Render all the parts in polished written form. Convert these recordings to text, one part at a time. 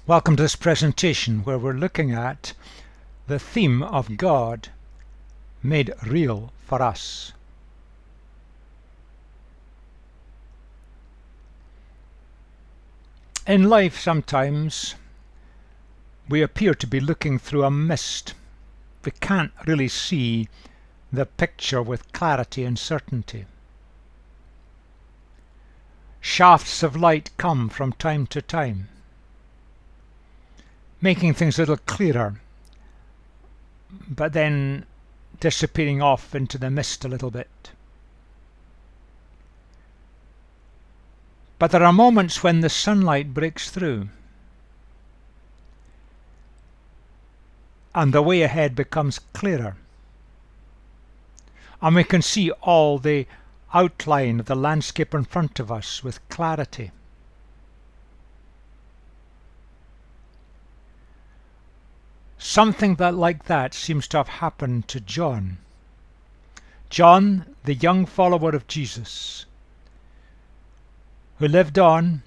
Welcome to this presentation where we're looking at the theme of God made real for us. In life sometimes we appear to be looking through a mist. We can't really see the picture with clarity and certainty. Shafts of light come from time to time, making things a little clearer, but then disappearing off into the mist a little bit. But there are moments when the sunlight breaks through and the way ahead becomes clearer, and we can see all the outline of the landscape in front of us with clarity. Something like that seems to have happened to John. John, the young follower of Jesus, who lived on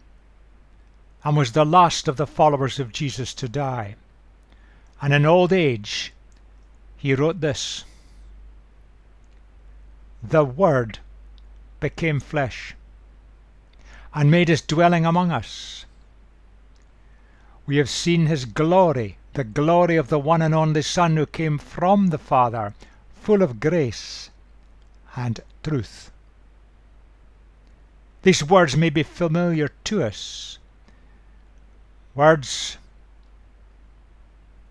and was the last of the followers of Jesus to die. And in old age, he wrote this: "The Word became flesh and made his dwelling among us. We have seen his glory, the glory of the one and only Son who came from the Father, full of grace and truth." These words may be familiar to us, words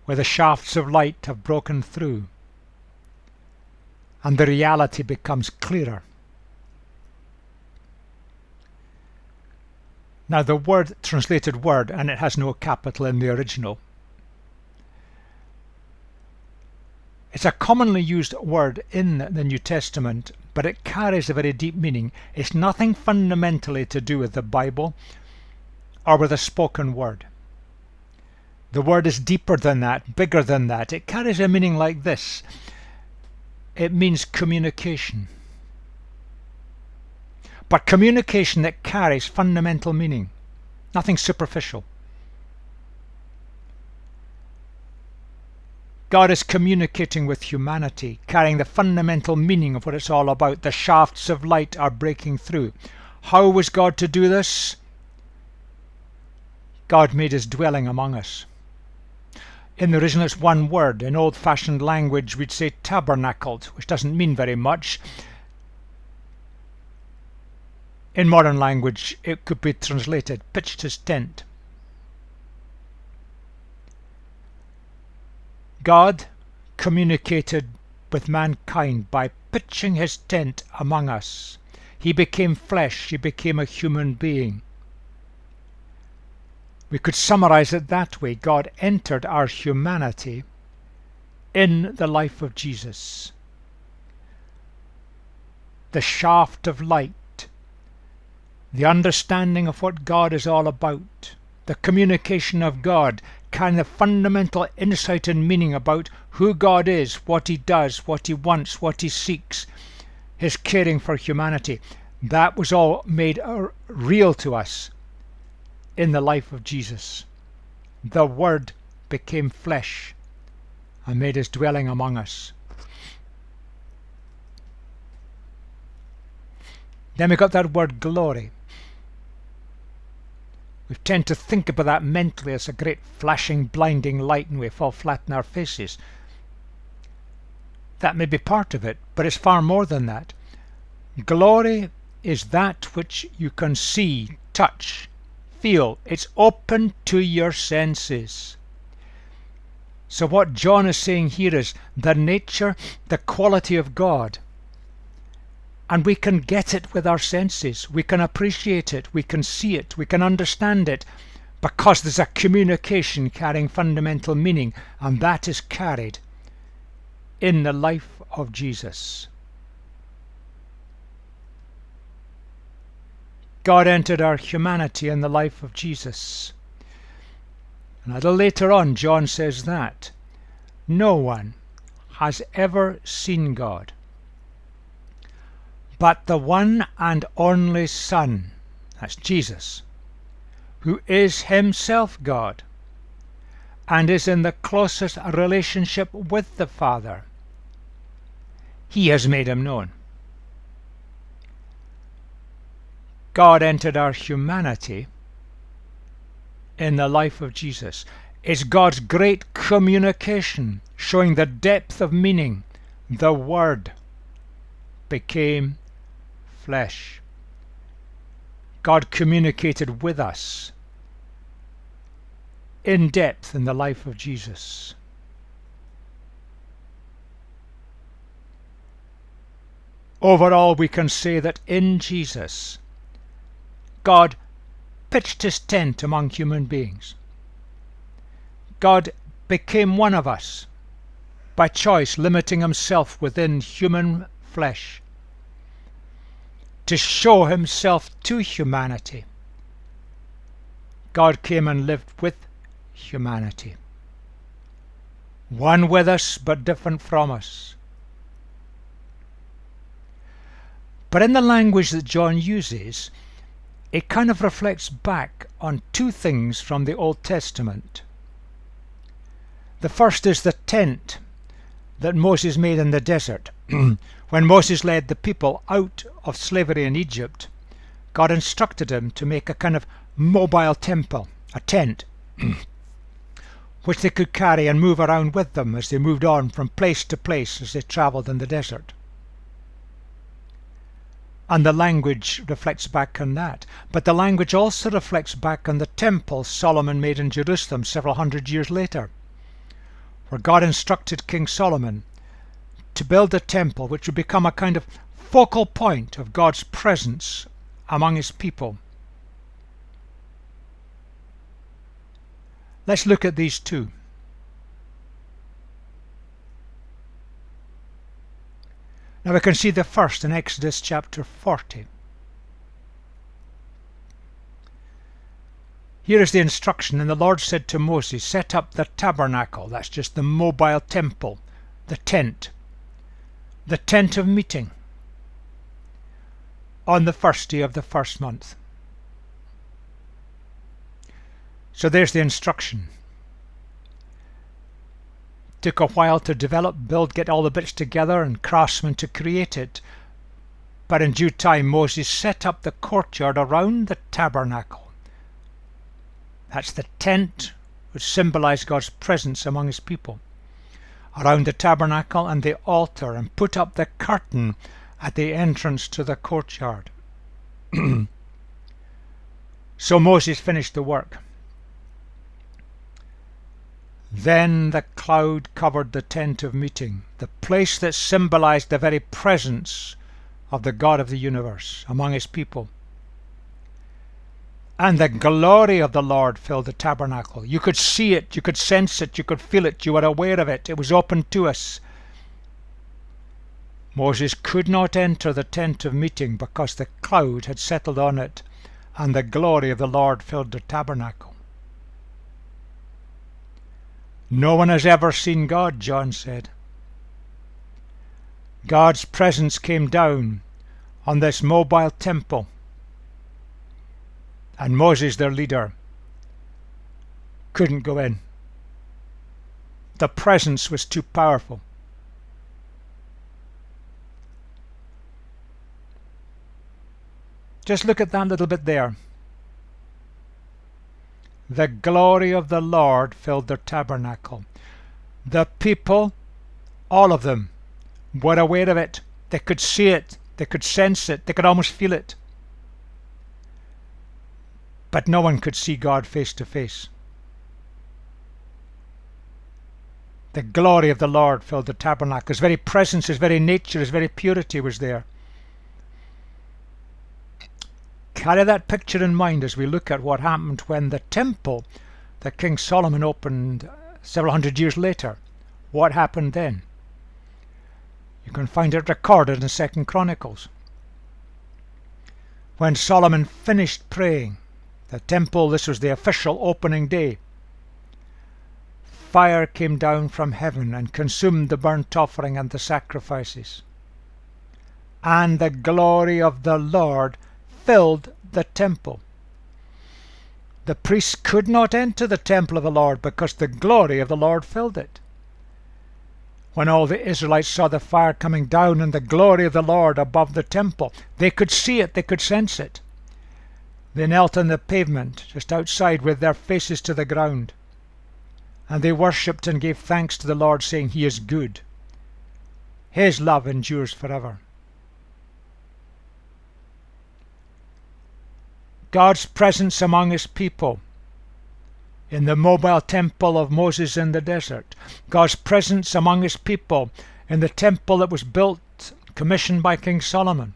where the shafts of light have broken through and the reality becomes clearer. Now the word translated word, and it has no capital in the original, it's a commonly used word in the New Testament, but it carries a very deep meaning. It's nothing fundamentally to do with the Bible or with a spoken word. The word is deeper than that, bigger than that. It carries a meaning like this. It means communication. But communication that carries fundamental meaning, nothing superficial. God is communicating with humanity, carrying the fundamental meaning of what it's all about. The shafts of light are breaking through. How was God to do this? God made his dwelling among us. In the original it's one word. In old-fashioned language we'd say tabernacled, which doesn't mean very much. In modern language it could be translated pitched his tent. God communicated with mankind by pitching his tent among us. He became flesh, he became a human being. We could summarize it that way. God entered our humanity in the life of Jesus. The shaft of light, the understanding of what God is all about, the communication of God, kind of fundamental insight and meaning about who God is, what he does, what he wants, what he seeks, his caring for humanity. That was all made real to us in the life of Jesus. The Word became flesh and made his dwelling among us. Then we got that word glory. We tend to think about that mentally as a great flashing, blinding light, and we fall flat in our faces. That may be part of it, but it's far more than that. Glory is that which you can see, touch, feel. It's open to your senses. So what John is saying here is the nature, the quality of God. And we can get it with our senses. We can appreciate it. We can see it. We can understand it because there's a communication carrying fundamental meaning, and that is carried in the life of Jesus. God entered our humanity in the life of Jesus. And a little later on, John says that no one has ever seen God, but the one and only Son, that's Jesus, who is himself God, and is in the closest relationship with the Father. He has made him known. God entered our humanity in the life of Jesus. It's God's great communication, showing the depth of meaning. The Word became flesh. God communicated with us in depth in the life of Jesus. Overall, we can say that in Jesus, God pitched his tent among human beings. God became one of us by choice, limiting himself within human flesh to show himself to humanity. God came and lived with humanity, one with us but different from us. But in the language that John uses, it kind of reflects back on two things from the Old Testament. The first is the tent that Moses made in the desert. When Moses led the people out of slavery in Egypt, God instructed him to make a kind of mobile temple, a tent, which they could carry and move around with them as they moved on from place to place as they traveled in the desert. And the language reflects back on that. But the language also reflects back on the temple Solomon made in Jerusalem several hundred years later, where God instructed King Solomon to build a temple which would become a kind of focal point of God's presence among his people. Let's look at these two. Now we can see the first in Exodus chapter 40. Here is the instruction, and the Lord said to Moses, set up the tabernacle, that's just the mobile temple, the tent of meeting, on the first day of the first month. So there's the instruction. Took a while to develop, build, get all the bits together, and craftsmen to create it. But in due time Moses set up the courtyard around the tabernacle. That's the tent which symbolized God's presence among his people. Around the tabernacle and the altar, and put up the curtain at the entrance to the courtyard. So Moses finished the work. Then the cloud covered the tent of meeting, the place that symbolized the very presence of the God of the universe among his people. And the glory of the Lord filled the tabernacle. You could see it, you could sense it, you could feel it, you were aware of it. It was open to us. Moses could not enter the tent of meeting because the cloud had settled on it, and the glory of the Lord filled the tabernacle. No one has ever seen God, John said. God's presence came down on this mobile temple, and Moses, their leader, couldn't go in. The presence was too powerful. Just look at that little bit there. The glory of the Lord filled their tabernacle. The people, all of them, were aware of it. They could see it. They could sense it. They could almost feel it. But no one could see God face to face. The glory of the Lord filled the tabernacle. His very presence, his very nature, his very purity was there. Carry that picture in mind as we look at what happened when the temple that King Solomon opened several hundred years later. What happened then? You can find it recorded in 2 Chronicles. When Solomon finished praying, the temple, this was the official opening day, fire came down from heaven and consumed the burnt offering and the sacrifices. And the glory of the Lord filled the temple. The priests could not enter the temple of the Lord because the glory of the Lord filled it. When all the Israelites saw the fire coming down and the glory of the Lord above the temple, they could see it, they could sense it. They knelt on the pavement just outside with their faces to the ground, and they worshipped and gave thanks to the Lord, saying, He is good. His love endures forever. God's presence among His people in the mobile temple of Moses in the desert. God's presence among His people in the temple that was built, commissioned by King Solomon.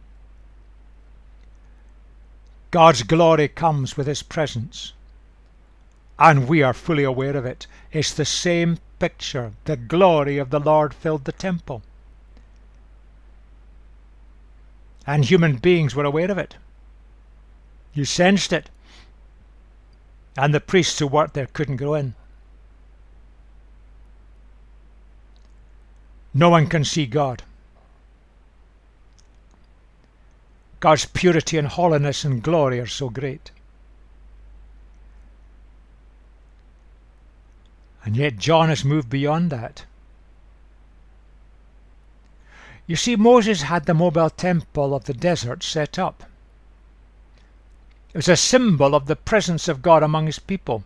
God's glory comes with His presence, and we are fully aware of it. It's the same picture. The glory of the Lord filled the temple, and human beings were aware of it. You sensed it, and the priests who worked there couldn't go in. No one can see God. God's purity and holiness and glory are so great. And yet John has moved beyond that. You see, Moses had the mobile temple of the desert set up. It was a symbol of the presence of God among His people.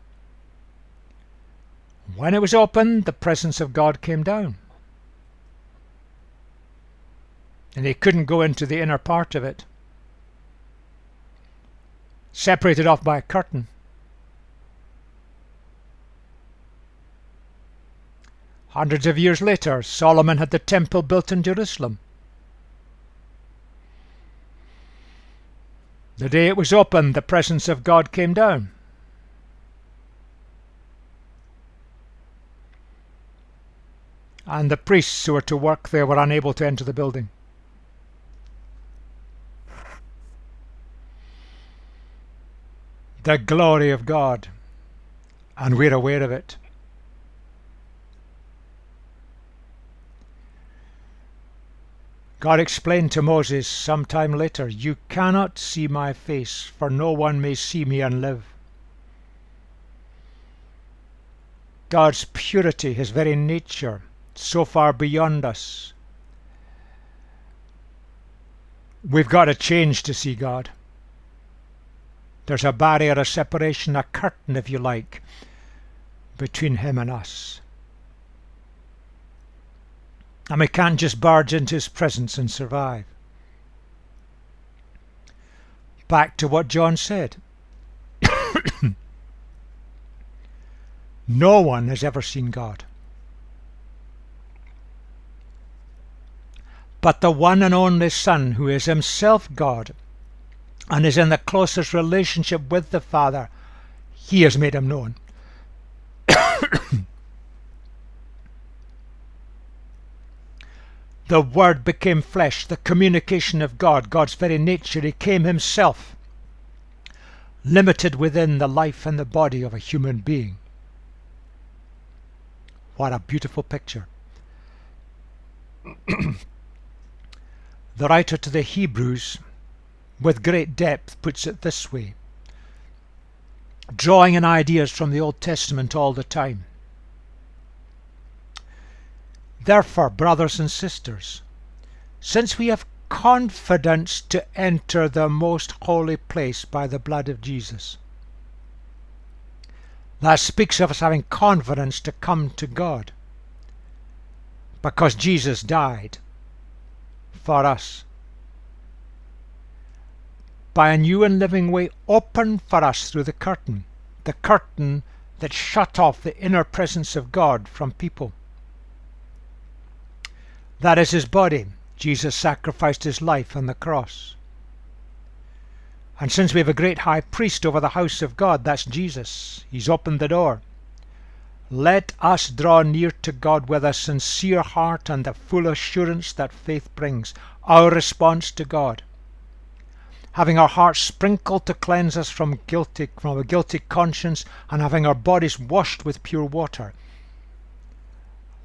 When it was opened, the presence of God came down, and they couldn't go into the inner part of it, separated off by a curtain. Hundreds of years later, Solomon had the temple built in Jerusalem. The day it was opened, the presence of God came down. And the priests who were to work there were unable to enter the building. The glory of God, and we're aware of it. God explained to Moses some time later, You cannot see my face, for no one may see me and live. God's purity, His very nature, so far beyond us. We've got to change to see God. There's a barrier, a separation, a curtain, if you like, between Him and us. And we can't just barge into His presence and survive. Back to what John said. No one has ever seen God. But the one and only Son, who is Himself God and is in the closest relationship with the Father, He has made Him known. The Word became flesh, the communication of God, God's very nature. He came Himself, limited within the life and the body of a human being. What a beautiful picture. The writer to the Hebrews, with great depth, puts it this way, drawing in ideas from the Old Testament all the time. Therefore, brothers and sisters, since we have confidence to enter the most holy place by the blood of Jesus, that speaks of us having confidence to come to God, because Jesus died for us, by a new and living way opened for us through the curtain that shut off the inner presence of God from people. That is His body. Jesus sacrificed His life on the cross. And since we have a great high priest over the house of God, that's Jesus. He's opened the door. Let us draw near to God with a sincere heart and the full assurance that faith brings. Our response to God. Having our hearts sprinkled to cleanse us from a guilty conscience, and having our bodies washed with pure water,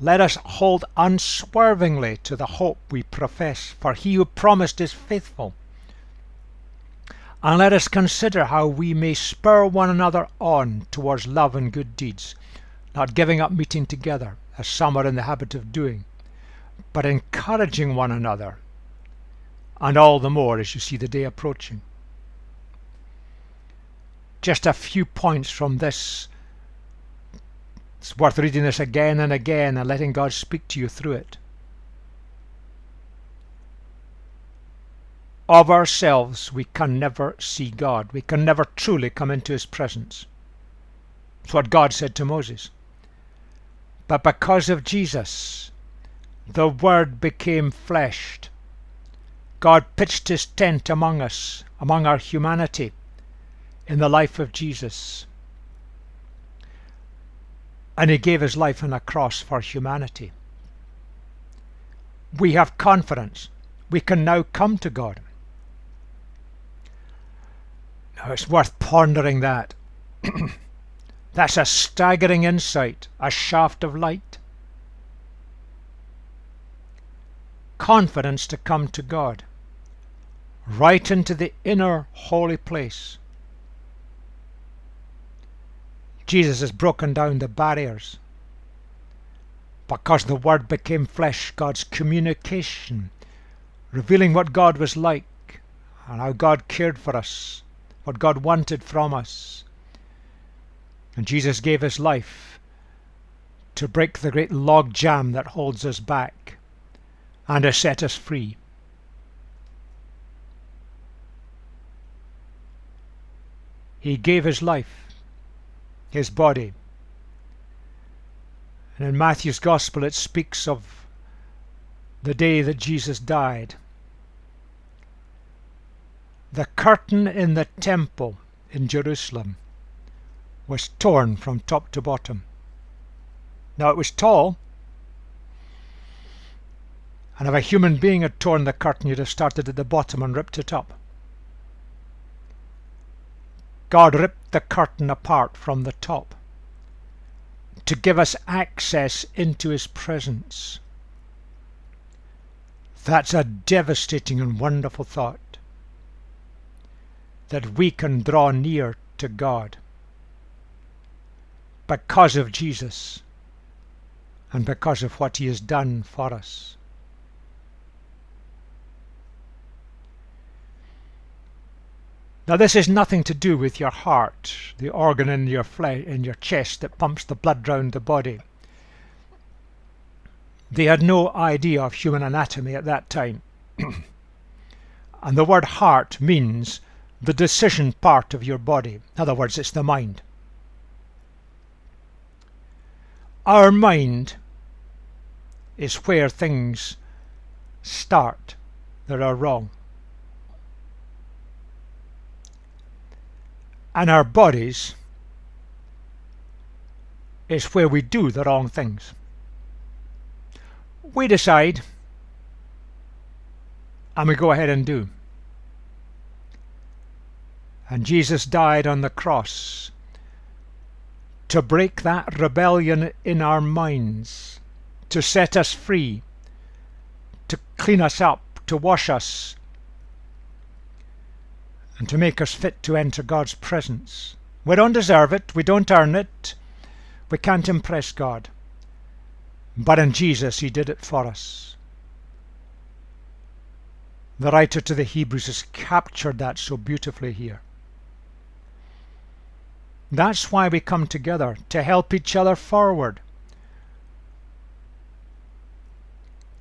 let us hold unswervingly to the hope we profess, for He who promised is faithful. And let us consider how we may spur one another on towards love and good deeds, not giving up meeting together, as some are in the habit of doing, but encouraging one another, and all the more as you see the day approaching. Just a few points from this. It's worth reading this again and again and letting God speak to you through it. Of ourselves we can never see God. We can never truly come into His presence. It's what God said to Moses. But because of Jesus, the Word became flesh. God pitched His tent among us, among our humanity, in the life of Jesus. And He gave His life on a cross for humanity. We have confidence. We can now come to God. Now it's worth pondering that. That's a staggering insight, a shaft of light. Confidence to come to God, right into the inner holy place. Jesus has broken down the barriers. Because the Word became flesh, God's communication, revealing what God was like and how God cared for us, what God wanted from us. And Jesus gave His life to break the great log jam that holds us back and to set us free. He gave His life, His body. And in Matthew's Gospel it speaks of the day that Jesus died. The curtain in the temple in Jerusalem was torn from top to bottom. Now it was tall, and if a human being had torn the curtain, you'd have started at the bottom and ripped it up. God ripped the curtain apart from the top to give us access into His presence. That's a devastating and wonderful thought, that we can draw near to God because of Jesus and because of what He has done for us. Now this has nothing to do with your heart, the organ in your flesh, in your chest that pumps the blood round the body. They had no idea of human anatomy at that time. And the word heart means the decision part of your body. In other words, it's the mind. Our mind is where things start that are wrong. And our bodies is where we do the wrong things. We decide and we go ahead and do. And Jesus died on the cross to break that rebellion in our minds, to set us free, to clean us up, to wash us, and to make us fit to enter God's presence. We don't deserve it, we don't earn it, we can't impress God. But in Jesus He did it for us. The writer to the Hebrews has captured that so beautifully here. That's why we come together, to help each other forward,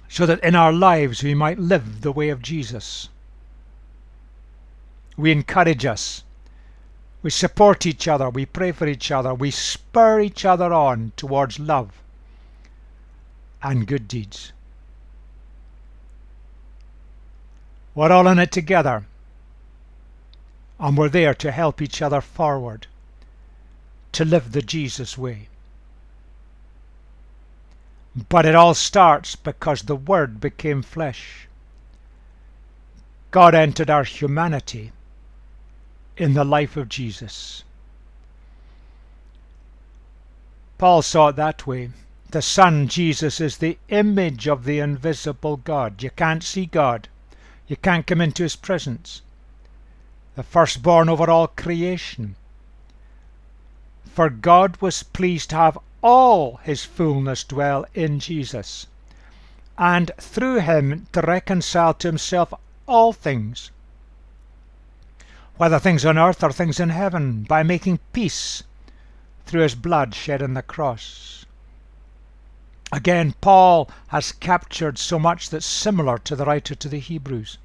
so that in our lives we might live the way of Jesus. We encourage us, we support each other, we pray for each other, we spur each other on towards love and good deeds. We're all in it together, and we're there to help each other forward, to live the Jesus way. But it all starts because the Word became flesh. God entered our humanity in the life of Jesus. Paul saw it that way. The Son, Jesus, is the image of the invisible God. You can't see God. You can't come into His presence. the firstborn over all creation. For God was pleased to have all his fullness dwell in Jesus, and through him to reconcile to himself all things, whether things on earth or things in heaven, by making peace through his blood shed on the cross. Again, Paul has captured so much that's similar to the writer to the Hebrews.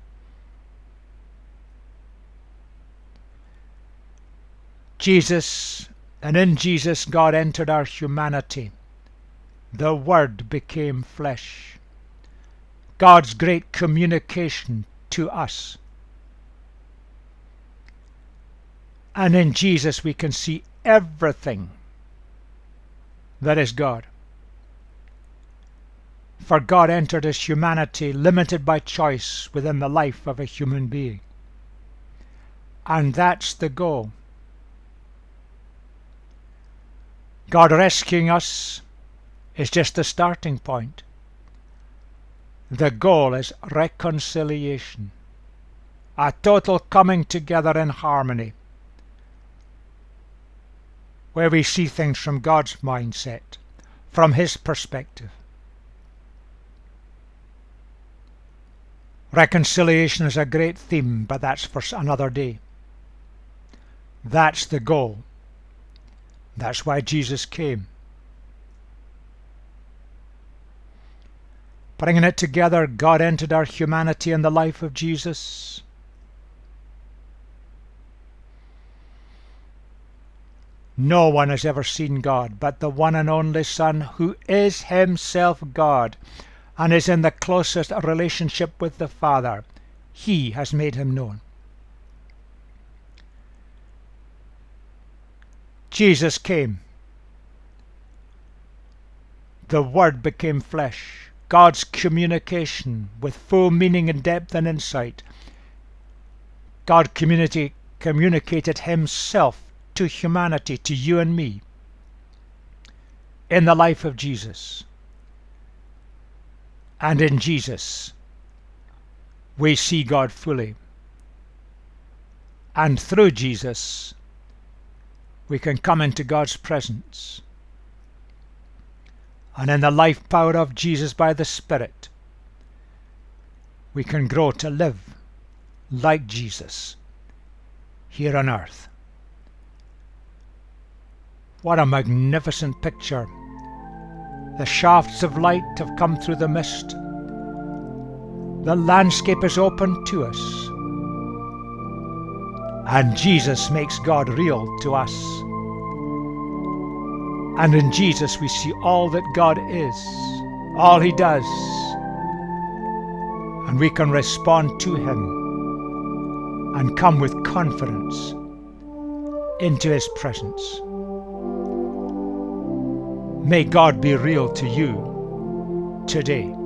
Jesus, and in Jesus God entered our humanity. The Word became flesh. God's great communication to us. And in Jesus we can see everything that is God. For God entered his humanity, limited by choice, within the life of a human being. And that's the goal. God rescuing us is just the starting point. The goal is reconciliation, a total coming together in harmony, where we see things from God's mindset, from his perspective. Reconciliation is a great theme, but that's for another day. That's the goal. That's why Jesus came. Bringing it together, God entered our humanity in the life of Jesus. No one has ever seen God but the one and only Son, who is himself God and is in the closest relationship with the Father. He has made him known. Jesus came. The Word became flesh. God's communication with full meaning and depth and insight. God communicated himself to humanity, to you and me, in the life of Jesus. And in Jesus, we see God fully. And through Jesus, we can come into God's presence. And in the life power of Jesus by the Spirit, we can grow to live like Jesus here on earth. What a magnificent picture. The shafts of light have come through the mist. The landscape is open to us. And Jesus makes God real to us. And in Jesus we see all that God is, all he does. And we can respond to him and come with confidence into his presence. May God be real to you today.